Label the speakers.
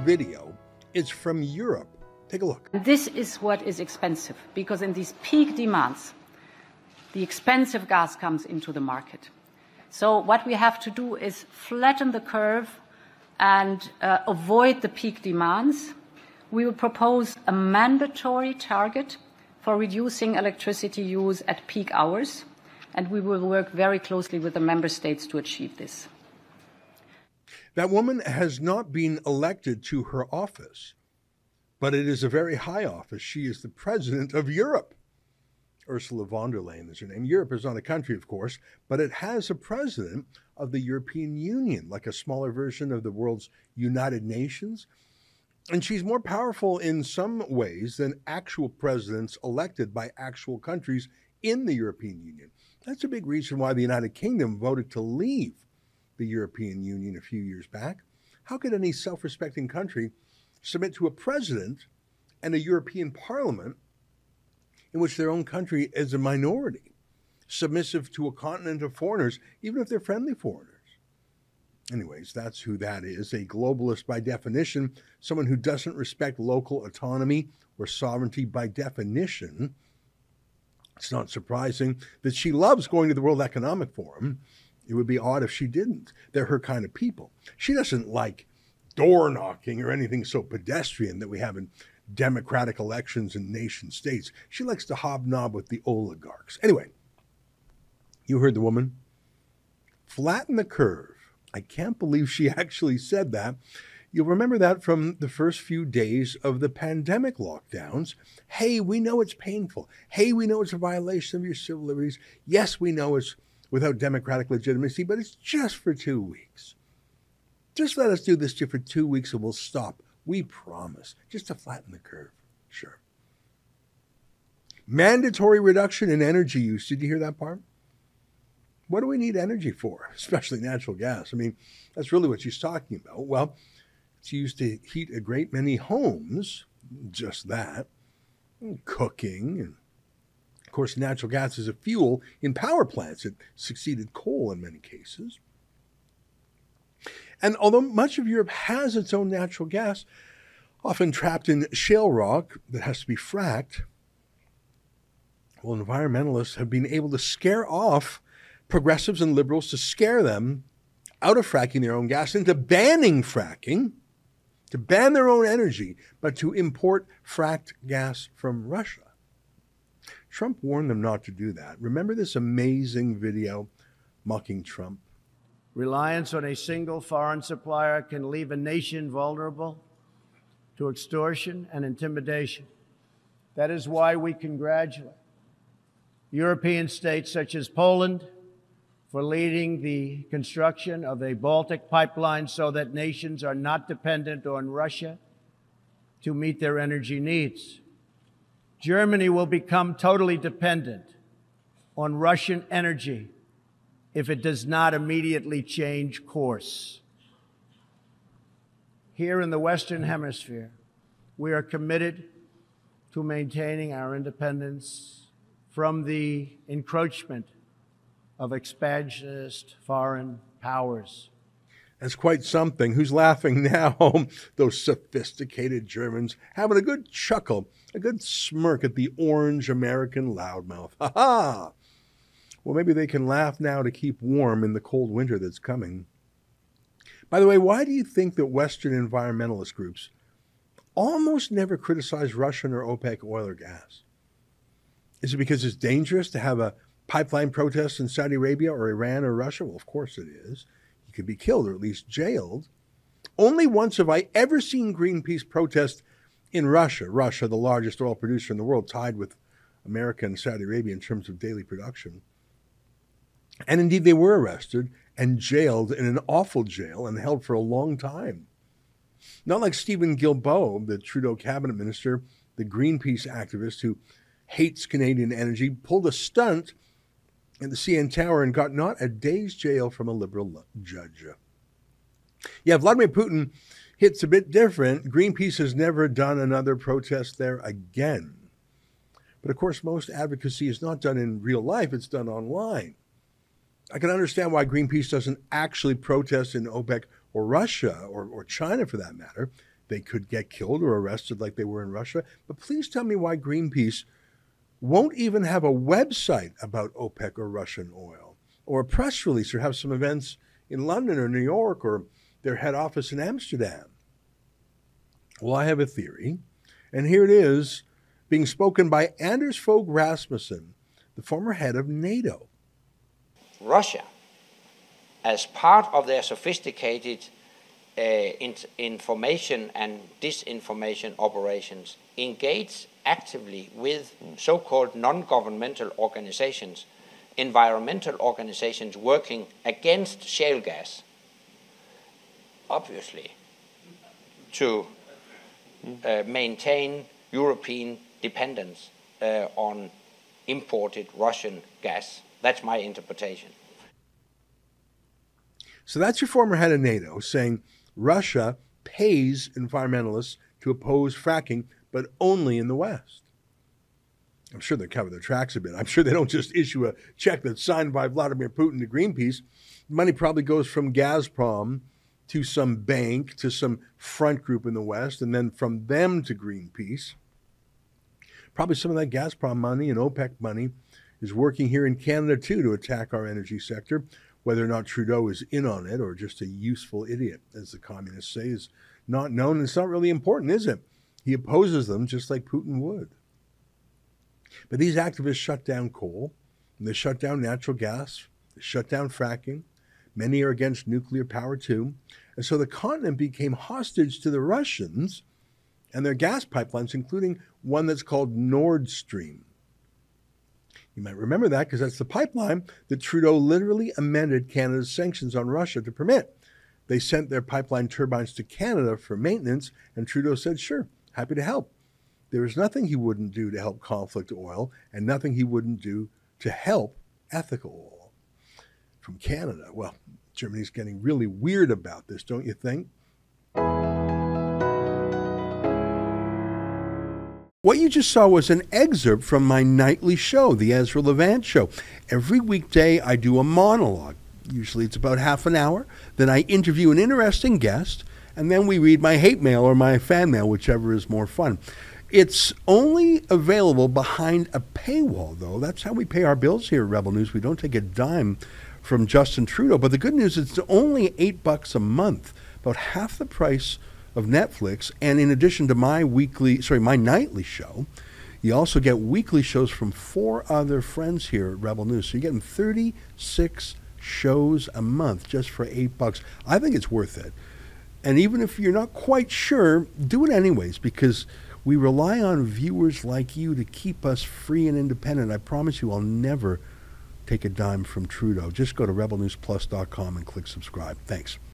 Speaker 1: video is from Europe. Take a look.
Speaker 2: This is what is expensive, because in these peak demands, the expensive gas comes into the market. So what we have to do is flatten the curve and avoid the peak demands. We will propose a mandatory target for reducing electricity use at peak hours, and we will work very closely with the member states to achieve this.
Speaker 1: That woman has not been elected to her office, but it is a very high office. She is the president of Europe. Ursula von der Leyen is her name. Europe is not a country, of course, but it has a president of the European Union, like a smaller version of the world's United Nations. And she's more powerful in some ways than actual presidents elected by actual countries in the European Union. That's a big reason why the United Kingdom voted to leave the European Union a few years back. How could any self-respecting country submit to a president and a European Parliament in which their own country is a minority, submissive to a continent of foreigners, even if they're friendly foreigners? Anyways, that's who that is, a globalist by definition, someone who doesn't respect local autonomy or sovereignty by definition. It's not surprising that she loves going to the World Economic Forum. It would be odd if she didn't. They're her kind of people. She doesn't like door knocking or anything so pedestrian that we have in democratic elections in nation states. She likes to hobnob with the oligarchs. Anyway, you heard the woman. Flatten the curve. I can't believe she actually said that. You'll remember that from the first few days of the pandemic lockdowns. Hey, we know it's painful. Hey, we know it's a violation of your civil liberties. Yes, we know it's without democratic legitimacy, but it's just for 2 weeks. Just let us do this for 2 weeks and we'll stop. We promise. Just to flatten the curve. Sure. Mandatory reduction in energy use. Did you hear that part? What do we need energy for? Especially natural gas. I mean, that's really what she's talking about. Well, it's used to heat a great many homes. Just that. And cooking. And of course, natural gas is a fuel in power plants. It succeeded coal in many cases. And although much of Europe has its own natural gas, often trapped in shale rock that has to be fracked, well, environmentalists have been able to scare off progressives and liberals, to scare them out of fracking their own gas into banning fracking, to ban their own energy, but to import fracked gas from Russia. Trump warned them not to do that. Remember this amazing video mocking Trump?
Speaker 3: Reliance on a single foreign supplier can leave a nation vulnerable to extortion and intimidation. That is why we congratulate European states such as Poland for leading the construction of a Baltic pipeline so that nations are not dependent on Russia to meet their energy needs. Germany will become totally dependent on Russian energy if it does not immediately change course. Here in the Western Hemisphere, we are committed to maintaining our independence from the encroachment of expansionist foreign powers.
Speaker 1: That's quite something. Who's laughing now? Those sophisticated Germans having a good chuckle, a good smirk at the orange American loudmouth. Ha ha! Well, maybe they can laugh now to keep warm in the cold winter that's coming. By the way, why do you think that Western environmentalist groups almost never criticize Russian or OPEC oil or gas? Is it because it's dangerous to have a pipeline protest in Saudi Arabia or Iran or Russia? Well, of course it is. You could be killed or at least jailed. Only once have I ever seen Greenpeace protest in Russia. Russia, the largest oil producer in the world, tied with America and Saudi Arabia in terms of daily production. And indeed, they were arrested and jailed in an awful jail and held for a long time. Not like Stephen Guilbeault, the Trudeau cabinet minister, the Greenpeace activist who hates Canadian energy, pulled a stunt at the CN Tower and got not a day's jail from a liberal judge. Yeah, Vladimir Putin hits a bit different. Greenpeace has never done another protest there again. But of course, most advocacy is not done in real life, it's done online. I can understand why Greenpeace doesn't actually protest in OPEC or Russia or China for that matter. They could get killed or arrested like they were in Russia. But please tell me why Greenpeace won't even have a website about OPEC or Russian oil, or a press release, or have some events in London or New York or their head office in Amsterdam. Well, I have a theory, and here it is, being spoken by Anders Fogh Rasmussen, the former head of NATO.
Speaker 4: Russia, as part of their sophisticated information and disinformation operations, engage actively with so-called non-governmental organizations, environmental organizations working against shale gas, obviously, to maintain European dependence on imported Russian gas. That's my interpretation.
Speaker 1: So that's your former head of NATO saying Russia pays environmentalists to oppose fracking, but only in the West. I'm sure they cover their tracks a bit. I'm sure they don't just issue a check that's signed by Vladimir Putin to Greenpeace. Money probably goes from Gazprom to some bank, to some front group in the West, and then from them to Greenpeace. Probably some of that Gazprom money and OPEC money is working here in Canada too to attack our energy sector. Whether or not Trudeau is in on it or just a useful idiot, as the communists say, is not known. It's not really important, is it? He opposes them just like Putin would. But these activists shut down coal, and they shut down natural gas, they shut down fracking. Many are against nuclear power too. And so the continent became hostage to the Russians and their gas pipelines, including one that's called Nord Stream. You might remember that because that's the pipeline that Trudeau literally amended Canada's sanctions on Russia to permit. They sent their pipeline turbines to Canada for maintenance, and Trudeau said, sure, happy to help. There is nothing he wouldn't do to help conflict oil, and nothing he wouldn't do to help ethical oil from Canada. Well, Germany's getting really weird about this, don't you think? What you just saw was an excerpt from my nightly show, the Ezra Levant Show. Every weekday, I do a monologue. Usually it's about half an hour. Then I interview an interesting guest, and then we read my hate mail or my fan mail, whichever is more fun. It's only available behind a paywall, though. That's how we pay our bills here at Rebel News. We don't take a dime from Justin Trudeau. But the good news is it's only $8 a month, about half the price of Netflix. And in addition to my nightly show, you also get weekly shows from 4 other friends here at Rebel News. So you're getting 36 shows a month just for $8. I think it's worth it. And even if you're not quite sure, do it anyways, because we rely on viewers like you to keep us free and independent. I promise you I'll never take a dime from Trudeau. Just go to rebelnewsplus.com and click subscribe. Thanks.